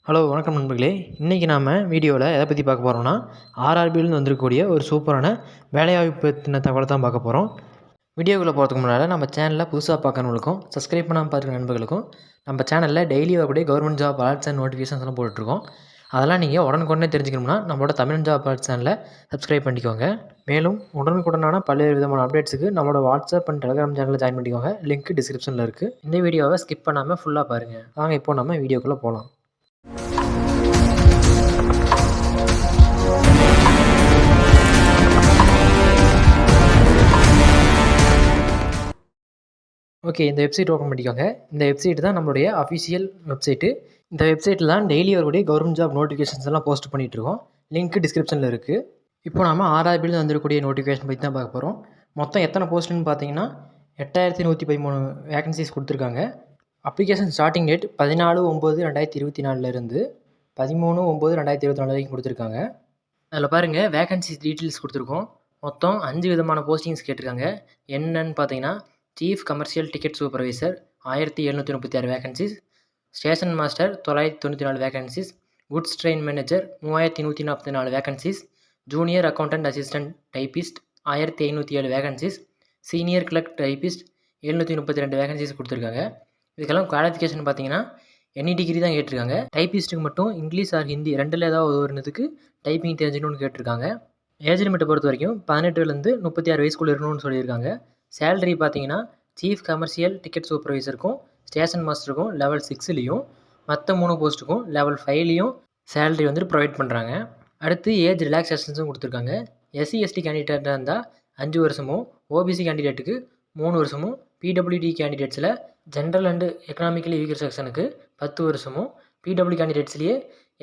Hello வணக்கம் நண்பர்களே. இன்றைக்கி நாம் வீடியோவில் எதை பற்றி பார்க்க போகிறோம்னா, ஆர்ஆர்பியிலேருந்து வந்திருக்கக்கூடிய ஒரு சூப்பரான வேலைவாய்ப்பு பற்றின தகவலை தான் பார்க்க போகிறோம். வீடியோக்குள்ளே போகிறதுக்கு முன்னால் நம்ம சேனலில் புதுசாக பார்க்கறவங்களுக்கும் சப்ஸ்கிரைப் பண்ணாமல் பார்க்குற நண்பர்களுக்கும் நம்ம சேனலில் டெய்லி வரக்கூடிய கவர்மெண்ட் ஜாப் அலர்ட்ஸ் அண்ட் நோட்டிஃபிகேஷன்ஸ்லாம் போட்டுட்ருக்கோம். அதெல்லாம் நீங்கள் உடனுக்குடனே தெரிஞ்சுக்கணும்னா நம்மளோட தமிழ் ஜாப் அலர்ட் சேனலை சப்ஸ்கிரைப் பண்ணிக்கோங்க. மேலும் உடனுக்குடனான பல்வேறு விதமான அப்டேட்ஸுக்கு நம்மளோட வாட்ஸ்அப் அண்ட் டெலிகிராம் சேனலில் ஜாயின் பண்ணிக்கோங்க. லிங்க் டிஸ்கிரிப்ஷனில் இருக்குது. இந்த வீடியோவை ஸ்கிப் பண்ணாமல் ஃபுல்லாக பாருங்கள். வாங்க இப்போ நம்ம வீடியோக்குள்ளே போகலாம். ஓகே, இந்த வெப்சைட் ஓப்பன் பண்ணிக்கோங்க. இந்த வெப்சைட் தான் நம்மளுடைய அஃபிஷியல் வெப்சைட்டு. இந்த வெப்சைட்டில் தான் டெய்லி வரக்கூடிய கவர்மெண்ட் ஜாப் நோட்டிஃபிகேஷன்ஸ் எல்லாம் போஸ்ட் பண்ணிகிட்ருக்கோம். லிங்க் டிஸ்கிரிப்ஷனில் இருக்குது. இப்போ நம்ம ஆர்ஆர்பியில் வந்துருக்கக்கூடிய நோட்டிஃபிகேஷன் பற்றி தான் பார்க்க போகிறோம். மொத்தம் எத்தனை போஸ்ட்டுன்னு பார்த்தீங்கன்னா 8113 வேகன்சிஸ் கொடுத்துருக்காங்க. அப்ளிகேஷன் ஸ்டார்டிங் டேட் 14/9/2024 13/9/2024 வரைக்கும் கொடுத்துருக்காங்க. அதில் பாருங்கள், வேகன்சிஸ் டீட்டெயில்ஸ் கொடுத்துருக்கோம். மொத்தம் 5 விதமான போஸ்டிங்ஸ் கேட்டிருக்காங்க. என்னன்னு பார்த்தீங்கன்னா, chief commercial ticket supervisor 1736 vacancies, station master 994 vacancies, goods train manager 3144 vacancies, junior accountant assistant typist 1507 vacancies, senior clerk typist 732 vacancies கொடுத்துருக்காங்க. இதுக்கெல்லாம் குவாலிஃபிகேஷன் பார்த்தீங்கன்னா எனி டிகிரி தான் கேட்டிருக்காங்க. டைப்பிஸ்ட்டுக்கு மட்டும் இங்கிலீஷ் ஆர் ஹிந்தி ரெண்டில் ஏதாவது ஒருத்துக்கு டைப்பிங் தெரிஞ்சுக்கணும்னு கேட்டிருக்காங்க. ஏஜ் லிமிட்டை பொறுத்த வரைக்கும் 18லேருந்து 36 வயசுக்குள்ளே இருக்கணும்னு சொல்லியிருக்காங்க. சேலரி பார்த்தீங்கன்னா சீஃப் கமர்ஷியல் டிக்கெட் சூப்பர்வைசருக்கும் ஸ்டேஷன் மாஸ்டருக்கும் லெவல் 6லேயும் மற்ற 3 போஸ்ட்டுக்கும் லெவல் 5லேயும் சேலரி வந்துட்டு ப்ரொவைட் பண்ணுறாங்க. அடுத்து ஏஜ் ரிலாக்ஸேஷன்ஸும் கொடுத்துருக்காங்க. எஸ்சி எஸ்டி கேண்டிடேட்டாக இருந்தால் 5 வருஷமும், ஓபிசி கேண்டிடேட்டுக்கு 3 வருஷமும், பிடபிள்யூடி கேண்டிடேட்ஸில் ஜென்ரல் அண்டு எக்கனாமிக்கலி வீக்கர் செக்ஷனுக்கு 10 வருஷமும், பிடபிள்யூ கேண்டிடேட்ஸ்லேயே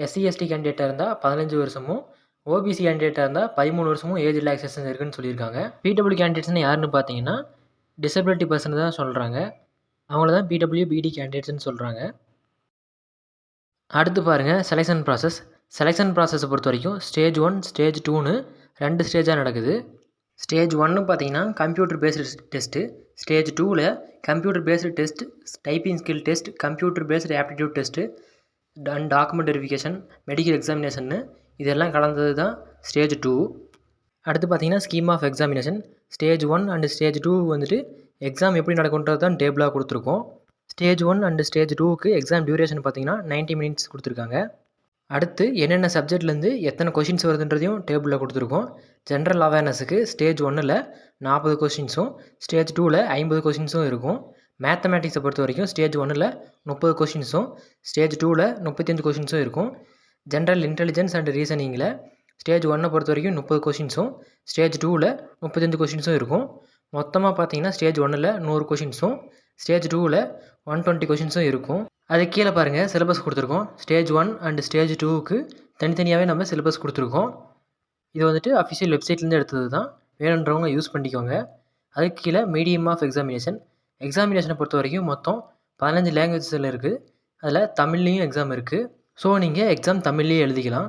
எஸ்சி எஸ்டி கேண்டிடேட்டாக இருந்தால் 15 வருஷமும், ஓபிசி கேண்டிடேட்டாக இருந்தால் 13 வருஷமும் ஏஜ் ரிலாக்ஸேஷன் இருக்குதுன்னு சொல்லியிருக்காங்க. பிடபிள்யூ கேண்டிடேட்ஸ்னு யாருன்னு பார்த்தீங்கன்னா டிசபிலிட்டி பர்சன் தான் சொல்கிறாங்க. அவங்கள தான் பிடபிள்யூ பிடி கேண்டிடேட்ஸ்னு சொல்கிறாங்க. அடுத்து பாருங்கள், செலெக்ஷன் ப்ராசஸ். செலெக்ஷன் ப்ராசஸை பொறுத்த வரைக்கும் ஸ்டேஜ் 1, ஸ்டேஜ் 2ன்னு 2 ஸ்டேஜாக நடக்குது. ஸ்டேஜ் 1 பார்த்தீங்கன்னா கம்ப்யூட்டர் பேஸ்டு டெஸ்ட்டு, ஸ்டேஜ் 2ல் computer based test, typing skill test, computer based aptitude test and document verification, medical எக்ஸாமினேஷன்னு இதெல்லாம் கலந்தது தான் ஸ்டேஜ் 2. அடுத்து பார்த்தீங்கன்னா scheme of examination. Stage 1 and stage 2 வந்துட்டு எக்ஸாம் எப்படி நடக்குன்றது தான் டேபிளாக கொடுத்துருக்கோம். ஸ்டேஜ் 1 அண்டு ஸ்டேஜ் 2க்கு எக்ஸாம் டியூரேஷன் பார்த்தீங்கன்னா 90 மினிட்ஸ் கொடுத்துருக்காங்க. அடுத்து என்னென்ன சப்ஜெக்ட்லேருந்து எத்தனை கொஷின்ஸ் வருதுன்றதையும் டேபிளில் கொடுத்துருக்கோம். ஜென்ரல் அவேர்னஸுக்கு ஸ்டேஜ் 1ல் 40 கொஷின்ஸும், ஸ்டேஜ் 2ல் 50 கொஷின்ஸும் இருக்கும். மேத்தமேட்டிக்ஸை பொறுத்த வரைக்கும் ஸ்டேஜ் 1ல் 30 கொஷின்ஸும், ஸ்டேஜ் 2ல் 35 கொஷின்ஸும் இருக்கும். ஜென்ரல் இன்டெலிஜென்ஸ் அண்ட் ரீசனிங்கில் ஸ்டேஜ் 1 பொறுத்த வரைக்கும் 30 கொஷின்ஸும், ஸ்டேஜ் 2ல் 35 கொஷின்ஸும் இருக்கும். மொத்தமாக பார்த்தீங்கன்னா ஸ்டேஜ் 1ல் 100 கொஷின்ஸும், ஸ்டேஜ் 2ல் 120 கொஷின்ஸும் இருக்கும். அது கீழே பாருங்கள், சிலபஸ் கொடுத்துருக்கோம். ஸ்டேஜ் 1 அண்டு ஸ்டேஜ் 2க்கு தனித்தனியாகவே நம்ம சிலபஸ் கொடுத்துருக்கோம். இது வந்துட்டு அஃபிஷியல் வெப்சைட்லேருந்து எடுத்தது தான், வேணுன்றவங்க யூஸ் பண்ணிக்கோங்க. அதுக்கு கீழே மீடியம் ஆஃப் எக்ஸாமினேஷன். எக்ஸாமினேஷனை பொறுத்த வரைக்கும் மொத்தம் 15 லாங்குவேஜஸில் இருக்குது. அதில் தமிழ்லேயும் எக்ஸாம் இருக்குது. ஸோ நீங்கள் எக்ஸாம் தமிழ்லேயே எழுதிக்கலாம்.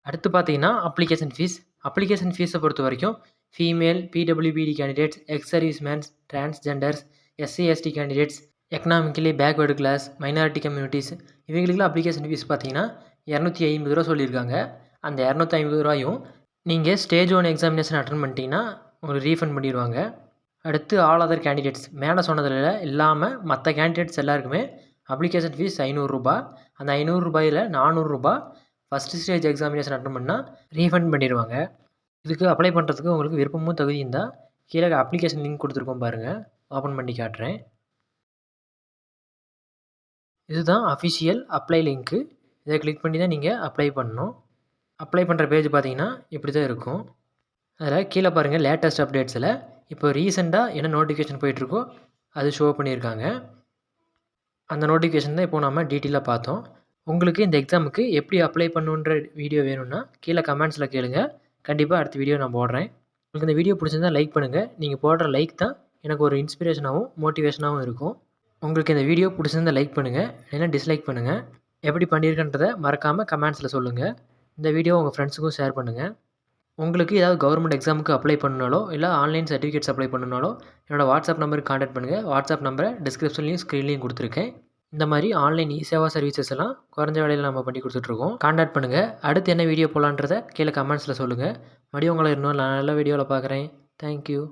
அடுத்து பார்த்தீங்கன்னா அப்ளிகேஷன் ஃபீஸ். அப்ளிகேஷன் ஃபீஸை பொறுத்த வரைக்கும் female, PWBD candidates, ex service mans, transgenders, SC ST candidates, economically backward class, minority communities இவங்களுக்குலாம் அப்ளிகேஷன் ஃபீஸ் பார்த்தீங்கன்னா 250 ரூபா சொல்லியிருக்காங்க. அந்த 250 ரூபாயும் நீங்கள் ஸ்டேஜ் 1 எக்ஸாமினேஷன் அட்டன் பண்ணிட்டீங்கன்னா உங்களுக்கு ரீஃபண்ட் பண்ணிடுவாங்க. அடுத்து ஆல் அதர் கேண்டிடேட்ஸ், மேலே சொன்னதில் இல்லாமல் மற்ற கேண்டிடேட்ஸ் எல்லாருக்குமே அப்ளிகேஷன் ஃபீஸ் 500 ரூபா. அந்த 500 ரூபாயில் 400 ரூபா ஃபஸ்ட்டு ஸ்டேஜ் எக்ஸாமினேஷன் அட்டன் பண்ணால் ரீஃபண்ட் பண்ணிடுவாங்க. இதுக்கு அப்ளை பண்ணுறதுக்கு உங்களுக்கு விருப்பமும் தகுதியும் தான் கீழே அப்ளிகேஷன் லிங்க் கொடுத்துருக்கோம் பாருங்கள், ஓப்பன் பண்ணி காட்டுறேன். இதுதான் அஃபிஷியல் அப்ளை லிங்க்கு. இதை கிளிக் பண்ணி தான் நீங்கள் அப்ளை பண்ணணும். அப்ளை பண்ணுற பேஜ் பார்த்தீங்கன்னா இப்படி தான் இருக்கும். அதில் கீழே பாருங்கள், லேட்டஸ்ட் அப்டேட்ஸில் இப்போ ரீசெண்டாக என்ன நோட்டிஃபிகேஷன் போயிட்டுருக்கோ அது ஷோ பண்ணியிருக்காங்க. அந்த நோட்டிஃபிகேஷன் தான் இப்போ நம்ம டீட்டெயிலாக பார்த்தோம். உங்களுக்கு இந்த எக்ஸாமுக்கு எப்படி அப்ளை பண்ணுன்ற வீடியோ வேணும்னா கீழே கமெண்ட்ஸில் கேளுங்க. கண்டிப்பாக அடுத்த வீடியோ நான் போடுறேன். உங்களுக்கு இந்த வீடியோ பிடிச்சிருந்தா லைக் பண்ணுங்கள். நீங்கள் போடுற லைக் தான் எனக்கு ஒரு இன்ஸ்பிரேஷனாகவும் மோட்டிவேஷனாகவும் இருக்கும். உங்களுக்கு இந்த வீடியோ பிடிச்சிருந்தா லைக் பண்ணுங்கள், இல்லைன்னா டிஸ்லைக் பண்ணுங்கள். எப்படி பண்ணியிருக்கன்றதை மறக்காமல் கமெண்ட்ஸில் சொல்லுங்கள். இந்த வீடியோ உங்கள் ஃப்ரெண்ட்ஸுக்கும் ஷேர் பண்ணுங்கள். உங்களுக்கு ஏதாவது கவர்மெண்ட் எக்ஸாமுக்கு அப்ளை பண்ணனாலோ இல்லை ஆன்லைன் சர்டிஃபிகேட்ஸ் அப்ளை பண்ணனாலோ என்னோடய வாட்ஸ்அப் நம்பருக்கு கான்டாக்ட் பண்ணுங்கள். வாட்ஸ்அப் நம்பரை டிஸ்கிரிப்ஷன்லேயும் ஸ்க்ரீன்லேயும் கொடுத்துருக்கேன். இந்த மாதிரி ஆன்லைன் சேவா சர்வீசஸ் எல்லாம் குறைஞ்ச விலையில் நம்ம பண்ணி கொடுத்துட்ருக்கோம். கான்டாக்ட் பண்ணுங்கள். அடுத்து என்ன வீடியோ போடலான்றதை கீழே கமெண்ட்ஸில் சொல்லுங்கள். மறுபடியும் உங்களை இன்னும் நல்ல வீடியோவில் பார்க்குறேன். தேங்க்யூ.